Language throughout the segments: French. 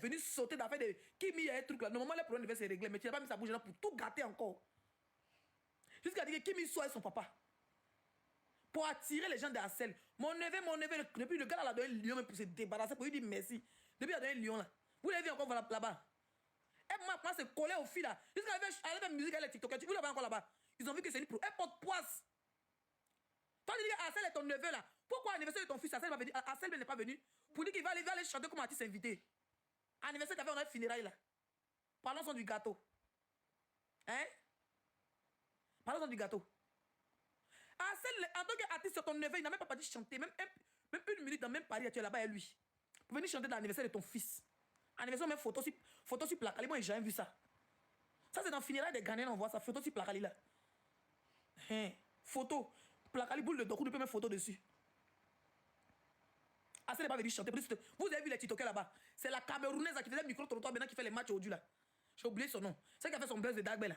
venue sauter d'affaire de qui mis un truc là. Normalement, le problème devait se régler, mais tu n'as pas mis sa bouche là pour tout gâter encore. Jusqu'à dire que Kimi soit son papa. Pour attirer les gens de Hassel. Mon neveu, depuis le gars là, a donné un lion même pour se débarrasser, pour lui dire merci. Depuis il a donné un lion là. Vous l'avez vu encore là-bas. Et moi, c'est collé au fil là. Jusqu'à la musique, elle est TikTok. Vous l'avez encore là-bas. Ils ont vu que c'est une pro. Elle porte poisse. Toi, tu dis que Hassel est ton neveu là. Pourquoi l'anniversaire de ton fils, Hassel n'est pas venu pour dire qu'il va aller chanter comme artiste invité. Anniversaire qu'il y avait, on a funérailles là. Parlons du gâteau. Hein? Parlons du gâteau. Hassel, en tant qu'artiste sur ton neveu, il n'a même pas dit chanter. Même une minute dans même Paris, tu es là-bas et lui. Pour venir chanter dans l'anniversaire de ton fils. Anniversaire, même photo sur Placali. Moi, j'ai jamais vu ça. Ça, c'est dans funérailles des Ghanéens, on voit ça. Photo sur Placali là. Hein? Photo. Placali, boule de Doku, tu peux mettre photo dessus. Hassel n'est pas venu chanter. Vous avez vu les TikTokers là-bas. C'est la Camerounaise qui faisait le micro-trottoir maintenant qui fait les matchs aujourd'hui là. J'ai oublié son nom. C'est elle qui a fait son buzz de Dagbe là.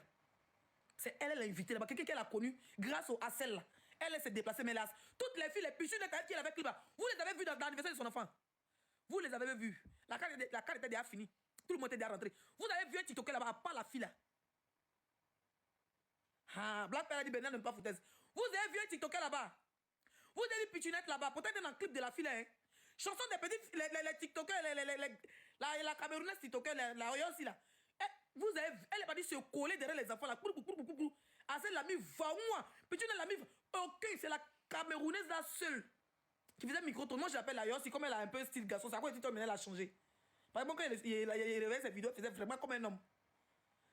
C'est elle, elle l'a invité là-bas. Quelqu'un qu'elle a connu grâce au Hassel là. Elle s'est déplacée, mais là, toutes les filles, les pichus de Tahiti, elle avait clip là. Vous les avez vues dans l'anniversaire de son enfant. Vous les avez vues. La carte était déjà finie. Tout le monde était déjà rentré. Vous avez vu un TikToker là-bas, à part la fille là. Ah, Black Père a dit Bernard n'aime pas foutaise. Vous avez vu un TikToker là-bas. Vous avez vu Pichunette là-bas. Peut-être dans le clip de la fille là. Hein. Chanson des petits, les TikTokers, la Camerounaise TikToker, la Oyo aussi là. Vous avez vu, elle est partie se coller derrière les enfants là. Hassel l'a mis moi. Pichunette l'a mis. Ok, c'est la Camerounaise là seule. Qui faisait micro-tour. Moi je l'appelle la Yossi, comme elle a un peu style garçon. C'est à quoi elle a changé. Par exemple, quand il réveillait ses vidéos, elle faisait vraiment comme un homme.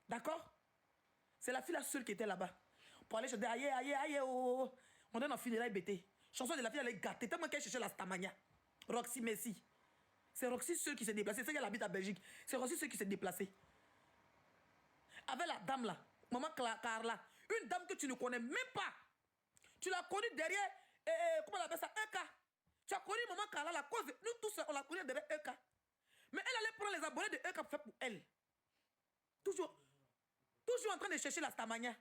D'accord? C'est la fille la seule qui était là-bas. Pour aller chanter aïe, aïe, aïe, oh. On est dans funérailles bêtées. Chanson de la fille, elle est gâtée. Tellement qu'elle cherchait la Stamania. Roxy Messi. C'est Roxy seule qui s'est déplacée. C'est qu'elle habite à Belgique. C'est Roxy seule qui s'est déplacée. Avec la dame là. Maman Carla. Une dame que tu ne connais même pas. Tu l'as connue derrière. Comment on appelle ça? EK. Tu as connu maman Carla. La cause. Nous tous, on l'a connue derrière EK. Mais elle allait prendre les abonnés de EK pour faire pour elle. Toujours en train de chercher la Stamania.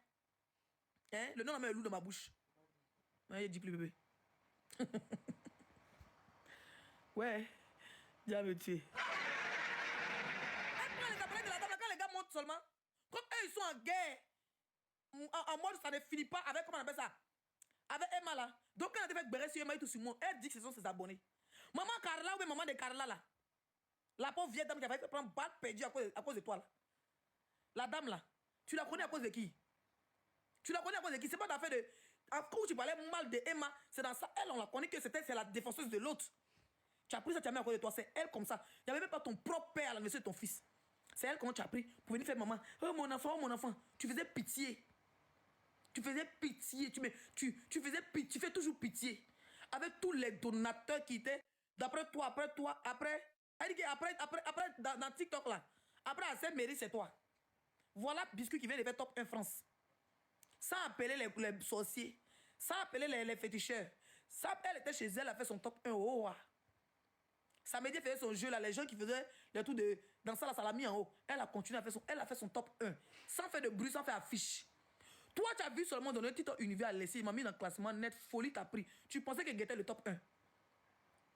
Hein? Le nom a mis un loup dans ma bouche. Ouais, il dit plus bébé. Ouais. Dieu me tuer. Elle prend les abonnés de la dame. Quand les gars montent seulement, comme eux ils sont en guerre, en mode ça ne finit pas avec, comment on appelle ça? Avec Emma là. Donc quand elle a fait bérer sur Emma et tout sur moi, elle dit que ce sont ses abonnés. Maman Carla ou bien maman de Carla là. La pauvre vieille dame qui a fait prendre balle perdue à cause de toi là. La dame là. Tu la connais à cause de qui? Tu la connais à cause de qui? C'est pas d'affaire de... Quand tu parlais mal de Emma, c'est dans ça. Elle, on la connaît que c'est la défenseuse de l'autre. Tu as pris ça, tu as mis à cause de toi. C'est elle comme ça. Il n'y avait même pas ton propre père à la maison de ton fils. C'est elle comment tu as pris pour venir faire maman. Oh mon enfant, oh mon enfant. Tu faisais pitié. Tu faisais pitié. Tu faisais pitié. Tu fais toujours pitié. Avec tous les donateurs qui étaient d'après toi, après. Elle dit qu'après, dans TikTok là. Après, à cette mairie, c'est toi. Voilà Biscuit qui vient de faire top 1 France. Sans appeler les sorciers. Sans appeler les féticheurs. Elle était chez elle, elle a fait son top 1 au haut. Samedi faisait son jeu là, les gens qui faisaient les trucs de... Dans ça là, ça l'a mis en haut. Elle a continué à faire elle a fait son top 1. Sans faire de bruit, sans faire affiche. Toi, tu as vu seulement dans le titre univers à laisser. Il m'a mis dans le classement net. Folie t'a pris. Tu pensais qu'elle était le top 1.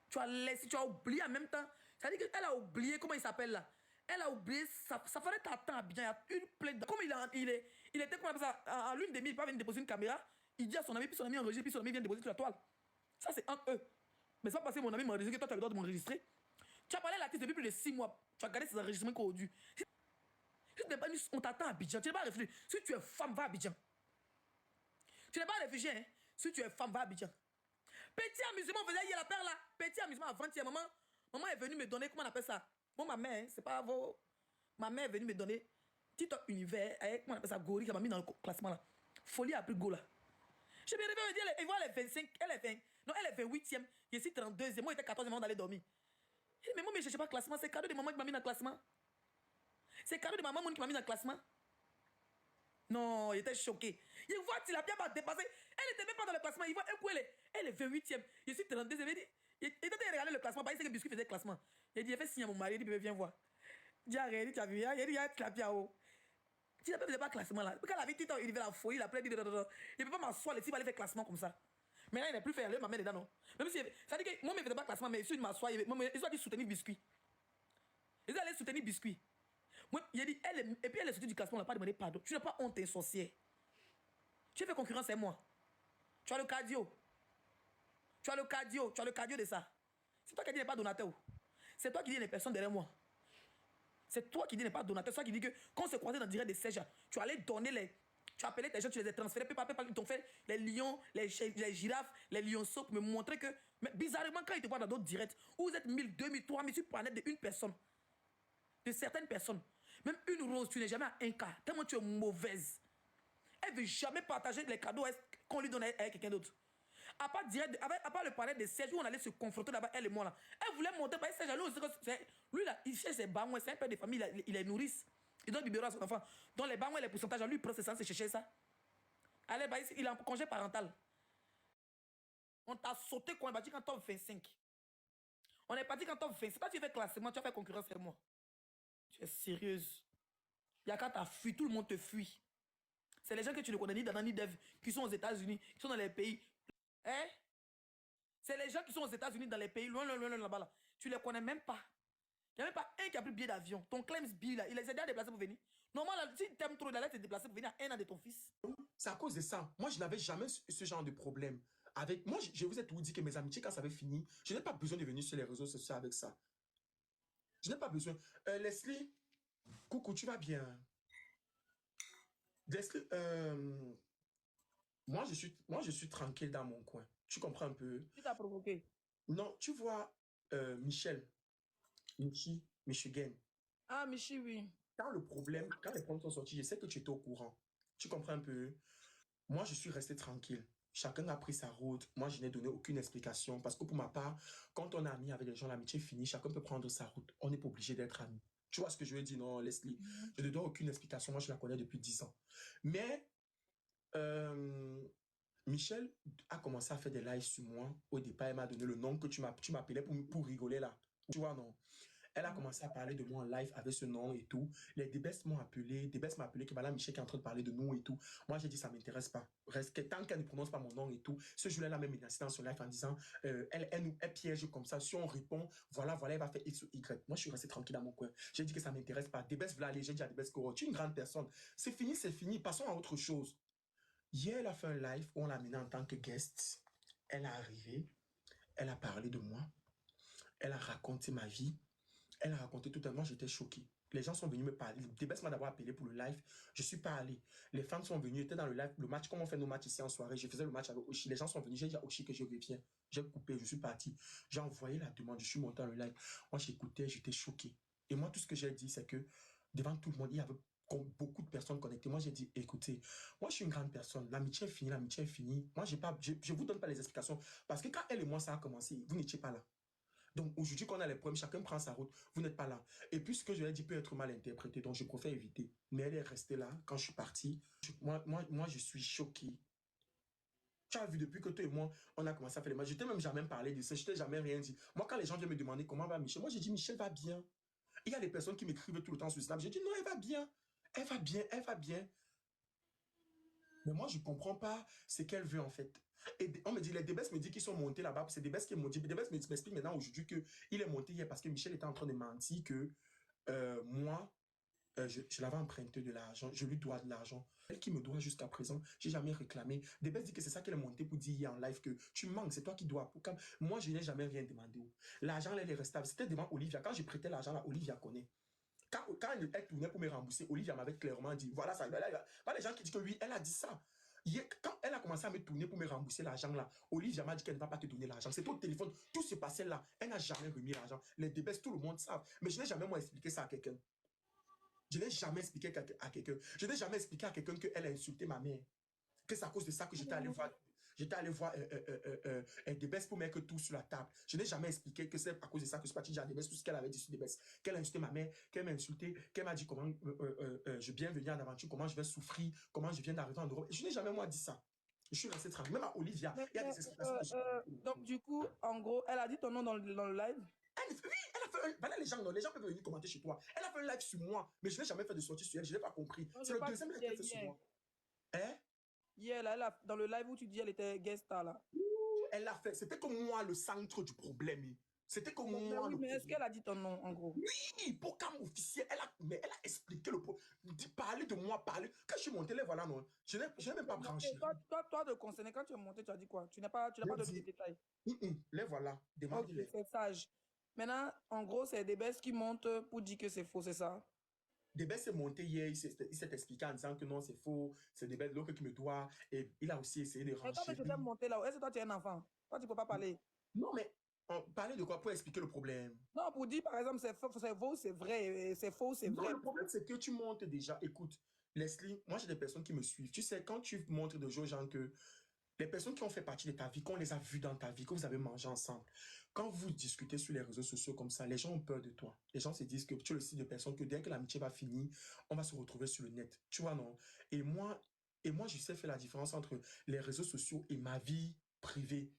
Tu as laissé, tu as oublié en même temps. Ça veut dire qu'elle a oublié comment il s'appelle là. Elle a oublié, ça fallait t'attendre bien. Il y a une plainte. Comme il était, comment on appelle ça, en lune de miel, il pas venir déposer une caméra. Il dit à son ami, puis son ami enregistre, puis son ami vient déposer sur la toile. Ça, c'est entre eux. Mais c'est pas parce que mon ami m'a enregistré que toi, tu as le droit de m'enregistrer. Tu as parlé à l'artiste depuis plus de 6 mois. Tu as gardé ses enregistrements qu'au-dessus. On t'attend à Abidjan. Tu n'es pas réfugié. Si tu es femme, va à Abidjan. Tu n'es pas réfugié, hein. Si tu es femme, va à Abidjan. Petit amusement, on faisait hier la paire là. Petit amusement avant-hier. Maman est venue me donner, comment on appelle ça? Bon, ma mère, hein, c'est pas vos. Ma mère est venue me donner TikTok univers avec, comment on appelle ça, Gori, qui m'a mis dans le classement là. Folie a pris Go là. Je me réveille, me dire, elle voit les 25, elle est 20. Non, elle est 28e. Je suis 32e. Moi, j'étais 14e avant d'aller dormir. Je dis, mais moi, je ne cherche pas le classement. C'est cadeau de maman qui m'a mis dans le classement. C'est cadeau de maman qui m'a mis dans le classement. Non, il était choqué. Il voit qu'il a bien dépassé. Elle n'était même pas dans le classement. Il voit un coup, elle est 28e. Je suis 32e. Il était regarder le classement. Parce que Biscuit faisait le classement. Il dit, il fait signe à mon mari. Il dit, bébé, viens voir. Il dit, arrête, tu as vu. Il dit, il y a un haut. Tu ne faisais pas le classement là. Quand la vie, il avait la folie, la plaie, il ne peut pas m'asseoir, il va aller faire classement comme ça. Maintenant, il n'est plus fait, il ma mère dedans, non. Même si, ça dit que moi, je ne faisais pas classement, mais si je m'assois, ils ont dit soutenir Biscuit. Ils allaient elle soutenait Biscuit. Moi, il dit, et puis elle est sortie du classement, on n'a pas demandé pardon. Tu n'as pas honte, t'es sorcière. Tu fais concurrence avec moi. Tu as le cardio. Tu as le cardio de ça. C'est toi qui dis n'est pas donateur. C'est toi qui dis les personnes derrière moi. C'est toi qui dis n'est pas donateur. C'est toi qui dis que quand on se croisait dans le direct de Serge, tu allais donner les. Tu appelais tes gens, tu les as transférés, ils t'ont fait les lions, les girafes, les lionceaux pour me montrer que. Mais bizarrement, quand ils te voient dans d'autres directs, où vous êtes 1000, 2000, 3000, tu parlais d'une personne, de certaines personnes. Même une rose, tu n'es jamais à un cas, tellement tu es mauvaise. Elle ne veut jamais partager les cadeaux qu'on lui donne à quelqu'un d'autre. À part le palais de Serge où on allait se confronter là-bas, elle et moi là. Elle voulait monter par Serge. Lui là, il cherche ses bangouins, c'est un père de famille, il est nourrice. Il donne du biberon à son enfant. Donc les bangouins, les pourcentages, lui il prend ses sens et chercher ça. Allez, bah, il est en congé parental. On t'a sauté quand on est parti quand top 25. On est parti quand top 20. C'est pas tu fais classement, tu as fait concurrence avec moi. Tu es sérieuse. Il y a quand t'as fui, tout le monde te fuit. C'est les gens que tu ne connais ni dans ni Dev, qui sont aux États-Unis, qui sont dans les pays. Hein? C'est les gens qui sont aux États-Unis, dans les pays loin là-bas. Là. Tu ne les connais même pas. Il n'y a même pas un qui a pris billet d'avion. Ton Clems Bill, là, il s'est déjà déplacé pour venir. Normalement, si tu aimes trop, il allait te déplacer pour venir à un an de ton fils. C'est à cause de ça. Moi, je n'avais jamais ce genre de problème. Avec moi, je vous ai tout dit que mes amitiés, quand ça avait fini, je n'ai pas besoin de venir sur les réseaux sociaux avec ça. Je n'ai pas besoin. Leslie, coucou, tu vas bien? Leslie, moi, je suis tranquille dans mon coin. Tu comprends un peu? Qui t'a provoqué? Non, tu vois, Michigan. Ah, Michi, oui. Quand les problèmes sont sortis, je sais que tu étais au courant. Tu comprends un peu? Moi, je suis resté tranquille. Chacun a pris sa route. Moi, je n'ai donné aucune explication. Parce que pour ma part, quand on est ami avec les gens, l'amitié est finie. Chacun peut prendre sa route. On n'est pas obligé d'être amis. Tu vois ce que je veux dire, non, Leslie? Je ne donne aucune explication. Moi, je la connais depuis 10 ans. Mais, Michel a commencé à faire des lives sur moi. Au départ, elle m'a donné le nom que tu m'appelais pour rigoler là. Tu vois, non? Elle a commencé à parler de moi en live avec ce nom et tout. Les Debest m'ont appelé. Debest m'a appelé que voilà, Michel qui est en train de parler de nous et tout. Moi, j'ai dit, ça ne m'intéresse pas. Reste, tant qu'elle ne prononce pas mon nom et tout. Ce jour-là, elle a même menacé dans son live en disant, elle piège comme ça. Si on répond, voilà, elle va faire X ou Y. Moi, je suis resté tranquille dans mon coin. J'ai dit que ça ne m'intéresse pas. Debest voulait aller. J'ai dit à Debest que tu es une grande personne. C'est fini. Passons à autre chose. Hier, elle a fait un live où on l'a amené en tant que guest. Elle est arrivée. Elle a parlé de moi. Elle a raconté ma vie. Elle a raconté tout à l'heure, moi j'étais choqué. Les gens sont venus me parler. Debest m'a d'abord appelé pour le live. Je suis pas allé. Les fans sont venus, étaient dans le live, le match, comme on fait nos matchs ici en soirée. Je faisais le match avec Oshi. Les gens sont venus, j'ai dit à Oshi que je reviens. J'ai coupé, je suis parti. J'ai envoyé la demande, je suis monté dans le live. Moi j'écoutais, j'étais choqué. Et moi tout ce que j'ai dit, c'est que devant tout le monde, il y avait beaucoup de personnes connectées. Moi j'ai dit, écoutez, moi je suis une grande personne. L'amitié est finie, l'amitié est finie. Moi je vous donne pas les explications. Parce que quand elle et moi ça a commencé, vous n'étiez pas là. Donc aujourd'hui qu'on a les problèmes, chacun prend sa route, vous n'êtes pas là. Et puis ce que je lui ai dit peut être mal interprété, donc je préfère éviter. Mais elle est restée là quand je suis parti. Moi je suis choqué. Tu as vu depuis que toi et moi, on a commencé à faire les matchs. Je t'ai même jamais parlé de ça, je t'ai jamais rien dit. Moi quand les gens viennent me demander comment va Michel, moi j'ai dit Michel va bien. Il y a des personnes qui m'écrivent tout le temps sur Snap. J'ai dit non, elle va bien. Elle va bien, elle va bien. Mais moi, je ne comprends pas ce qu'elle veut en fait. Et on me dit, les Debest me dit qu'ils sont montés là-bas. C'est Debest qui est monté. Debest m'explique maintenant aujourd'hui qu'il est monté hier parce que Michel était en train de mentir que moi, je l'avais emprunté de l'argent. Je lui dois de l'argent. Elle qui me doit jusqu'à présent, j'ai jamais réclamé. Debest dit que c'est ça qu'elle est montée pour dire hier en live que tu manques, c'est toi qui dois. Moi, je n'ai jamais rien demandé. L'argent, elle est restable. C'était devant Olivia. Quand j'ai prêté l'argent là, Olivia connaît. Quand elle tournait pour me rembourser, Olivia m'avait clairement dit, voilà ça. Pas les gens qui disent que oui, elle a dit ça. Quand elle a commencé à me tourner pour me rembourser l'argent là, Olivia m'a dit qu'elle ne va pas te donner l'argent. C'est au téléphone, tout se passait là. Elle n'a jamais remis l'argent. Les Debest, tout le monde savent. Mais je n'ai jamais moi expliqué ça à quelqu'un. Je n'ai jamais expliqué à quelqu'un. Je n'ai jamais expliqué à quelqu'un qu'elle a insulté ma mère. Que c'est à cause de ça que j'étais allé voir. J'étais allé voir Debest pour mettre tout sur la table. Je n'ai jamais expliqué que c'est à cause de ça que je suis parti à Debest, tout ce qu'elle avait dit sur Debest. Qu'elle a insulté ma mère, qu'elle m'a insulté, qu'elle m'a dit comment je viens venir en aventure, comment je vais souffrir, comment je viens d'arriver en Europe. Je n'ai jamais moi dit ça. Je suis resté tranquille. Même à Olivia, il y a des explications. Donc du coup, en gros, elle a dit ton nom dans le live. Oui, elle a fait un... Voilà, les gens peuvent venir commenter chez toi. Elle a fait un live sur moi, mais je n'ai jamais fait de sortie sur elle, je n'ai pas compris. C'est le deuxième live qu'elle fait sur moi. Hein? Hier, là, dans le live où tu dis elle était guest star là. Elle l'a fait. C'était comme moi le centre du problème. C'était comme moi. Oui, mais est-ce qu'elle a dit ton nom en gros? Oui, pour moi parler. Quand je suis monté, les voilà, non. Je n'ai même pas branché. Toi, de concerné, quand tu es monté, tu as dit quoi? Tu n'as pas J'ai donné de dit, détails. les voilà, Ok, demande-les. c'est sage. Maintenant, en gros, c'est des baisses qui montent pour dire que c'est faux, c'est ça? Debes s'est monté hier, il s'est expliqué en disant que non, c'est faux, c'est Debes l'autre qui me doit. Et il a aussi essayé de Et toi, mais tu renchérir. t'es monté là. Est-ce que toi, tu es un enfant? Toi, tu ne peux pas parler. Non, mais on parlait de quoi pour expliquer le problème? Non, pour dire, par exemple, c'est faux, c'est vrai, c'est faux, c'est Non, vrai. le problème, c'est que tu montes déjà. Écoute, Leslie, moi, j'ai des personnes qui me suivent. Tu sais, quand tu montres de aux gens que les personnes qui ont fait partie de ta vie, qu'on les a vues dans ta vie, que vous avez mangé ensemble, quand vous discutez sur les réseaux sociaux comme ça, les gens ont peur de toi. Les gens se disent que tu es le style de personne que dès que l'amitié va finir, on va se retrouver sur le net. Tu vois, non? Et moi, je sais faire la différence entre les réseaux sociaux et ma vie privée.